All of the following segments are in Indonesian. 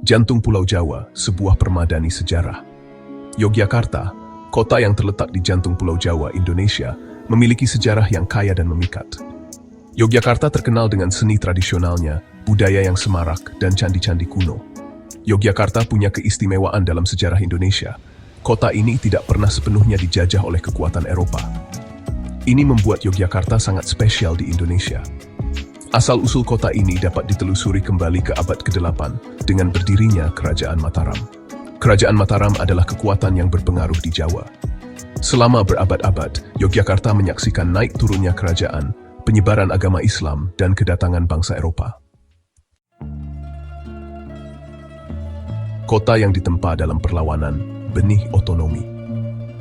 Jantung Pulau Jawa, sebuah permadani sejarah. Yogyakarta, kota yang terletak di jantung Pulau Jawa, Indonesia, memiliki sejarah yang kaya dan memikat. Yogyakarta terkenal dengan seni tradisionalnya, budaya yang semarak, dan candi-candi kuno. Yogyakarta punya keistimewaan dalam sejarah Indonesia. Kota ini tidak pernah sepenuhnya dijajah oleh kekuatan Eropa. Ini membuat Yogyakarta sangat spesial di Indonesia. Asal-usul kota ini dapat ditelusuri kembali ke abad ke-8 dengan berdirinya Kerajaan Mataram. Kerajaan Mataram adalah kekuatan yang berpengaruh di Jawa. Selama berabad-abad, Yogyakarta menyaksikan naik turunnya kerajaan, penyebaran agama Islam, dan kedatangan bangsa Eropa. Kota yang ditempa dalam perlawanan, benih otonomi.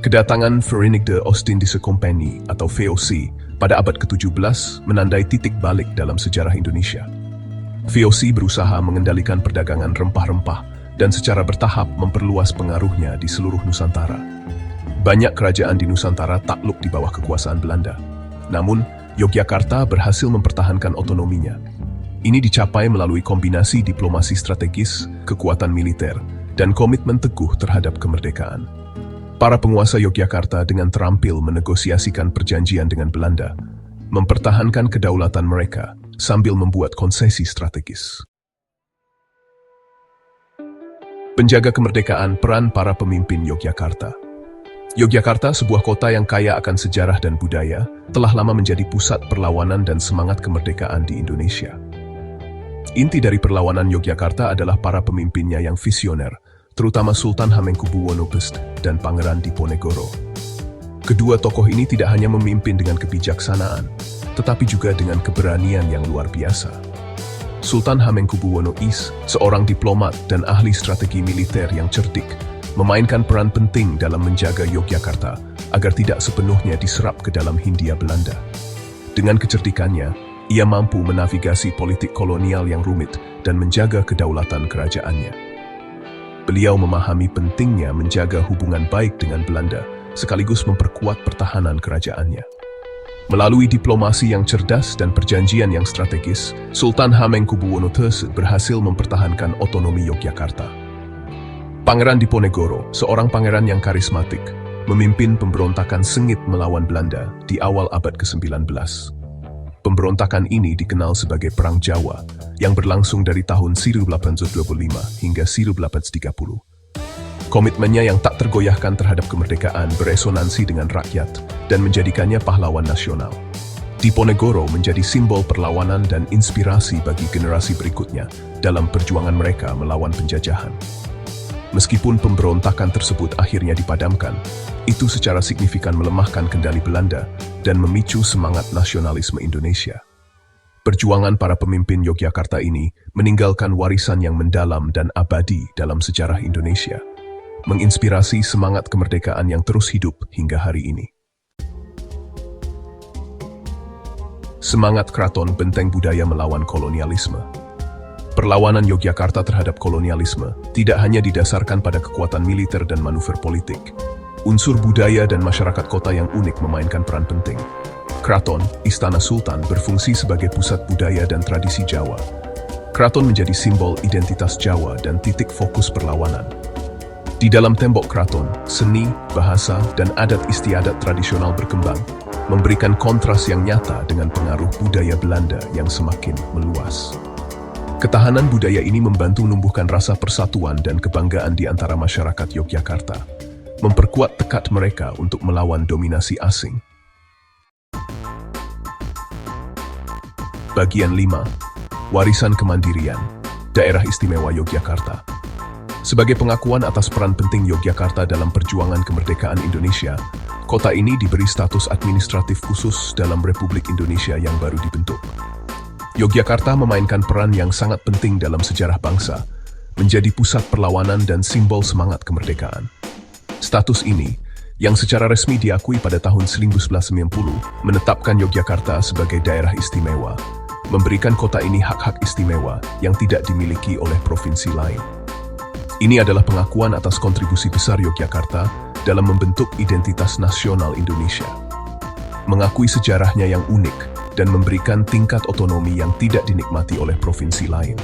Kedatangan Verenigde Oostindische Compagnie atau VOC pada abad ke-17 menandai titik balik dalam sejarah Indonesia. VOC berusaha mengendalikan perdagangan rempah-rempah dan secara bertahap memperluas pengaruhnya di seluruh Nusantara. Banyak kerajaan di Nusantara takluk di bawah kekuasaan Belanda. Namun, Yogyakarta berhasil mempertahankan otonominya. Ini dicapai melalui kombinasi diplomasi strategis, kekuatan militer, dan komitmen teguh terhadap kemerdekaan. Para penguasa Yogyakarta dengan terampil menegosiasikan perjanjian dengan Belanda, mempertahankan kedaulatan mereka sambil membuat konsesi strategis. Penjaga kemerdekaan, peran para pemimpin Yogyakarta. Yogyakarta, sebuah kota yang kaya akan sejarah dan budaya, telah lama menjadi pusat perlawanan dan semangat kemerdekaan di Indonesia. Inti dari perlawanan Yogyakarta adalah para pemimpinnya yang visioner, terutama Sultan Hamengkubuwono dan Pangeran Diponegoro. Kedua tokoh ini tidak hanya memimpin dengan kebijaksanaan, tetapi juga dengan keberanian yang luar biasa. Sultan Hamengkubuwono seorang diplomat dan ahli strategi militer yang cerdik, memainkan peran penting dalam menjaga Yogyakarta agar tidak sepenuhnya diserap ke dalam Hindia Belanda. Dengan kecerdikannya, ia mampu menavigasi politik kolonial yang rumit dan menjaga kedaulatan kerajaannya. Beliau memahami pentingnya menjaga hubungan baik dengan Belanda, sekaligus memperkuat pertahanan kerajaannya. Melalui diplomasi yang cerdas dan perjanjian yang strategis, Sultan Hamengkubuwono berhasil mempertahankan otonomi Yogyakarta. Pangeran Diponegoro, seorang pangeran yang karismatik, memimpin pemberontakan sengit melawan Belanda di awal abad ke-19. Pemberontakan ini dikenal sebagai Perang Jawa, yang berlangsung dari tahun 1825 hingga 1830. Komitmennya yang tak tergoyahkan terhadap kemerdekaan beresonansi dengan rakyat dan menjadikannya pahlawan nasional. Diponegoro menjadi simbol perlawanan dan inspirasi bagi generasi berikutnya dalam perjuangan mereka melawan penjajahan. Meskipun pemberontakan tersebut akhirnya dipadamkan, itu secara signifikan melemahkan kendali Belanda dan memicu semangat nasionalisme Indonesia. Perjuangan para pemimpin Yogyakarta ini meninggalkan warisan yang mendalam dan abadi dalam sejarah Indonesia, menginspirasi semangat kemerdekaan yang terus hidup hingga hari ini. Semangat Keraton Benteng Budaya melawan kolonialisme. Perlawanan Yogyakarta terhadap kolonialisme tidak hanya didasarkan pada kekuatan militer dan manuver politik. Unsur budaya dan masyarakat kota yang unik memainkan peran penting. Keraton, Istana Sultan, berfungsi sebagai pusat budaya dan tradisi Jawa. Keraton menjadi simbol identitas Jawa dan titik fokus perlawanan. Di dalam tembok keraton, seni, bahasa, dan adat istiadat tradisional berkembang, memberikan kontras yang nyata dengan pengaruh budaya Belanda yang semakin meluas. Ketahanan budaya ini membantu menumbuhkan rasa persatuan dan kebanggaan di antara masyarakat Yogyakarta, memperkuat tekad mereka untuk melawan dominasi asing. Bagian 5. Warisan Kemandirian, Daerah Istimewa Yogyakarta. Sebagai pengakuan atas peran penting Yogyakarta dalam perjuangan kemerdekaan Indonesia, kota ini diberi status administratif khusus dalam Republik Indonesia yang baru dibentuk. Yogyakarta memainkan peran yang sangat penting dalam sejarah bangsa, menjadi pusat perlawanan dan simbol semangat kemerdekaan. Status ini, yang secara resmi diakui pada tahun 1990, menetapkan Yogyakarta sebagai daerah istimewa, memberikan kota ini hak-hak istimewa yang tidak dimiliki oleh provinsi lain. Ini adalah pengakuan atas kontribusi besar Yogyakarta dalam membentuk identitas nasional Indonesia. Mengakui sejarahnya yang unik dan memberikan tingkat otonomi yang tidak dinikmati oleh provinsi lain.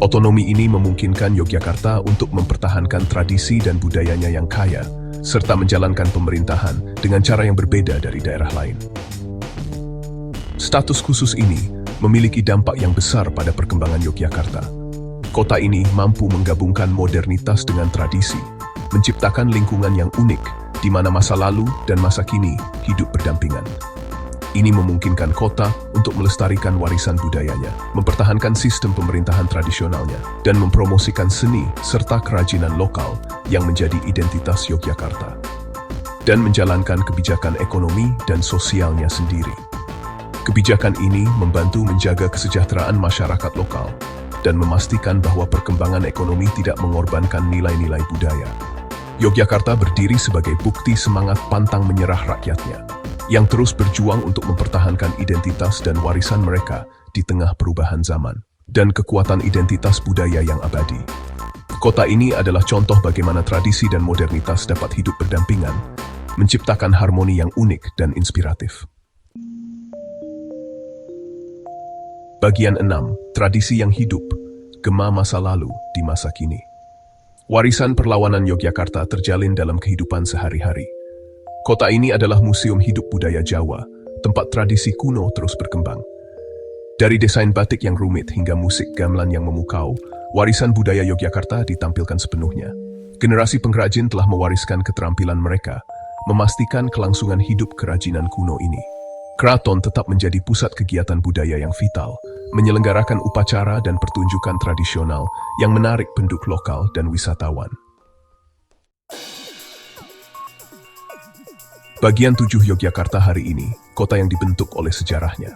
Otonomi ini memungkinkan Yogyakarta untuk mempertahankan tradisi dan budayanya yang kaya, serta menjalankan pemerintahan dengan cara yang berbeda dari daerah lain. Status khusus ini memiliki dampak yang besar pada perkembangan Yogyakarta. Kota ini mampu menggabungkan modernitas dengan tradisi, menciptakan lingkungan yang unik di mana masa lalu dan masa kini hidup berdampingan. Ini memungkinkan kota untuk melestarikan warisan budayanya, mempertahankan sistem pemerintahan tradisionalnya, dan mempromosikan seni serta kerajinan lokal yang menjadi identitas Yogyakarta, dan menjalankan kebijakan ekonomi dan sosialnya sendiri. Kebijakan ini membantu menjaga kesejahteraan masyarakat lokal dan memastikan bahwa perkembangan ekonomi tidak mengorbankan nilai-nilai budaya. Yogyakarta berdiri sebagai bukti semangat pantang menyerah rakyatnya, yang terus berjuang untuk mempertahankan identitas dan warisan mereka di tengah perubahan zaman, dan kekuatan identitas budaya yang abadi. Kota ini adalah contoh bagaimana tradisi dan modernitas dapat hidup berdampingan, menciptakan harmoni yang unik dan inspiratif. Bagian 6. Tradisi yang hidup, gema masa lalu di masa kini. Warisan perlawanan Yogyakarta terjalin dalam kehidupan sehari-hari. Kota ini adalah museum hidup budaya Jawa, tempat tradisi kuno terus berkembang. Dari desain batik yang rumit hingga musik gamelan yang memukau, warisan budaya Yogyakarta ditampilkan sepenuhnya. Generasi pengrajin telah mewariskan keterampilan mereka, memastikan kelangsungan hidup kerajinan kuno ini. Keraton tetap menjadi pusat kegiatan budaya yang vital, menyelenggarakan upacara dan pertunjukan tradisional yang menarik penduduk lokal dan wisatawan. Bagian 7 Yogyakarta hari ini, kota yang dibentuk oleh sejarahnya.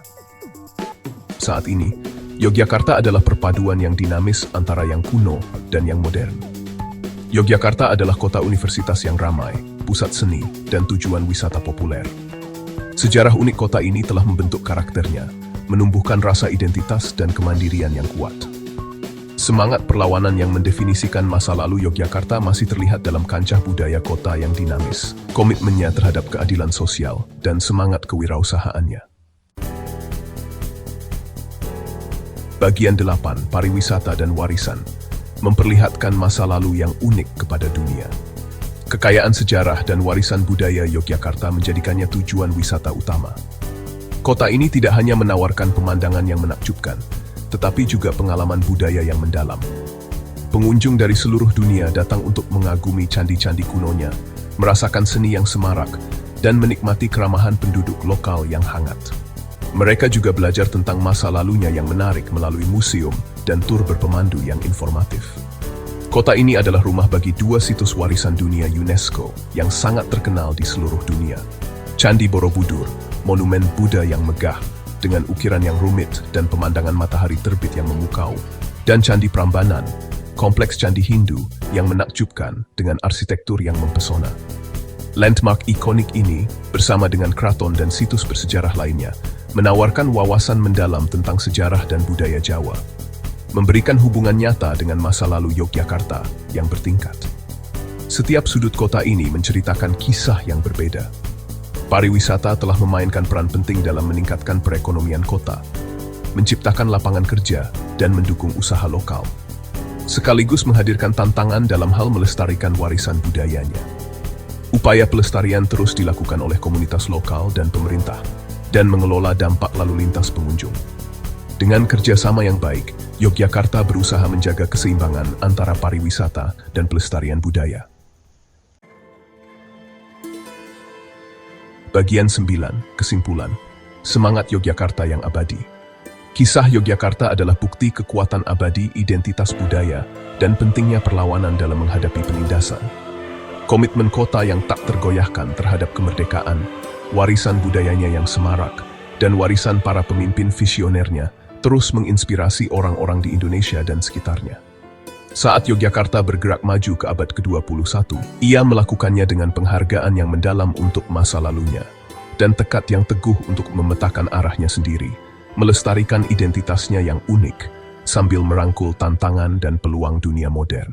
Saat ini, Yogyakarta adalah perpaduan yang dinamis antara yang kuno dan yang modern. Yogyakarta adalah kota universitas yang ramai, pusat seni, dan tujuan wisata populer. Sejarah unik kota ini telah membentuk karakternya, menumbuhkan rasa identitas dan kemandirian yang kuat. Semangat perlawanan yang mendefinisikan masa lalu Yogyakarta masih terlihat dalam kancah budaya kota yang dinamis, komitmennya terhadap keadilan sosial, dan semangat kewirausahaannya. Bagian 8, pariwisata dan warisan, memperlihatkan masa lalu yang unik kepada dunia. Kekayaan sejarah dan warisan budaya Yogyakarta menjadikannya tujuan wisata utama. Kota ini tidak hanya menawarkan pemandangan yang menakjubkan, tetapi juga pengalaman budaya yang mendalam. Pengunjung dari seluruh dunia datang untuk mengagumi candi-candi kunonya, merasakan seni yang semarak, dan menikmati keramahan penduduk lokal yang hangat. Mereka juga belajar tentang masa lalunya yang menarik melalui museum dan tur berpemandu yang informatif. Kota ini adalah rumah bagi 2 situs warisan dunia UNESCO yang sangat terkenal di seluruh dunia. Candi Borobudur, monumen Buddha yang megah, dengan ukiran yang rumit dan pemandangan matahari terbit yang memukau. Dan Candi Prambanan, kompleks candi Hindu yang menakjubkan dengan arsitektur yang mempesona. Landmark ikonik ini, bersama dengan keraton dan situs bersejarah lainnya, menawarkan wawasan mendalam tentang sejarah dan budaya Jawa, memberikan hubungan nyata dengan masa lalu Yogyakarta yang bertingkat. Setiap sudut kota ini menceritakan kisah yang berbeda. Pariwisata telah memainkan peran penting dalam meningkatkan perekonomian kota, menciptakan lapangan kerja, dan mendukung usaha lokal, sekaligus menghadirkan tantangan dalam hal melestarikan warisan budayanya. Upaya pelestarian terus dilakukan oleh komunitas lokal dan pemerintah, dan mengelola dampak lalu lintas pengunjung. Dengan kerjasama yang baik, Yogyakarta berusaha menjaga keseimbangan antara pariwisata dan pelestarian budaya. Bagian 9, kesimpulan. Semangat Yogyakarta yang abadi. Kisah Yogyakarta adalah bukti kekuatan abadi identitas budaya dan pentingnya perlawanan dalam menghadapi penindasan. Komitmen kota yang tak tergoyahkan terhadap kemerdekaan, warisan budayanya yang semarak, dan warisan para pemimpin visionernya terus menginspirasi orang-orang di Indonesia dan sekitarnya. Saat Yogyakarta bergerak maju ke abad ke-21, ia melakukannya dengan penghargaan yang mendalam untuk masa lalunya, dan tekad yang teguh untuk memetakan arahnya sendiri, melestarikan identitasnya yang unik, sambil merangkul tantangan dan peluang dunia modern.